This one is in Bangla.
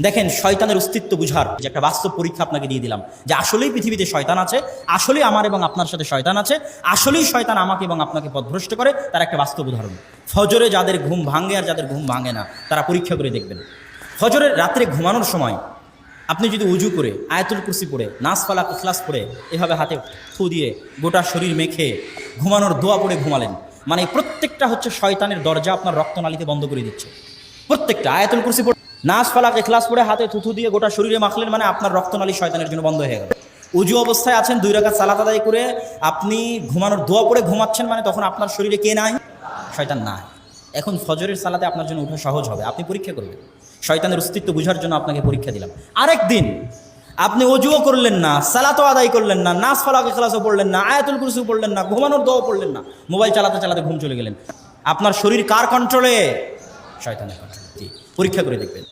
দেখেন, শয়তানের অস্তিত্ব বুঝার যে একটা বাস্তব পরীক্ষা আপনাকে দিয়ে দিলাম, যে আসলেই পৃথিবীতে শয়তান আছে, আসলেই আমার এবং আপনার সাথে শয়তান আছে, আসলেই শয়তান আমাকে এবং আপনাকে পথভ্রষ্ট করে, তার একটা বাস্তব উদাহরণ। ফজরে যাদের ঘুম ভাঙে আর যাদের ঘুম ভাঙে না, তারা পরীক্ষা করে দেখবেন। ফজরের রাত্রে ঘুমানোর সময় আপনি যদি উজু করে আয়াতুল কুরসি পড়ে, নাস ফালাক ইখলাস পড়ে, এভাবে হাতে থু দিয়ে গোটা শরীর মেখে ঘুমানোর দোয়া পড়ে ঘুমালেন, মানে প্রত্যেকটা হচ্ছে শয়তানের দরজা আপনার রক্তনালীতে বন্ধ করে দিচ্ছে। প্রত্যেকটা আয়াতুল কুরসি পড়ে, নাস ফালাক ইখলাস পড়ে হাতে থুথু দিয়ে গোটা শরীরে মাখলেন, মানে আপনার রক্তনালী শয়তানের জন্য বন্ধ হয়ে গেল। উজু অবস্থায় আছেন, 2 রাকাত সালাত আদায় করে আপনি ঘুমানোর দোয়া পড়ে ঘুমাচ্ছেন, মানে তখন আপনার শরীরে কে নাই? শয়তান নাই। এখন ফজরের সালাতে আপনার জন্য উঠা সহজ হবে, আপনি পরীক্ষা করবেন। শয়তানের অস্তিত্ব বুঝার জন্য আপনাকে পরীক্ষা দিলাম। আরেকদিন আপনি অজুও করলেন না, সালাতও আদায় করলেন না, নাস ফালাক ইখলাসও পড়লেন না, আয়াতুল কুরসিও পড়লেন না, ঘুমানোর দোয়াও পড়লেন না, মোবাইল চালাতে চালাতে ঘুম চলে গেলেন। আপনার শরীর কার কন্ট্রোলে? শয়তানের কন্ট্রোলে। পরীক্ষা করে দেখবেন।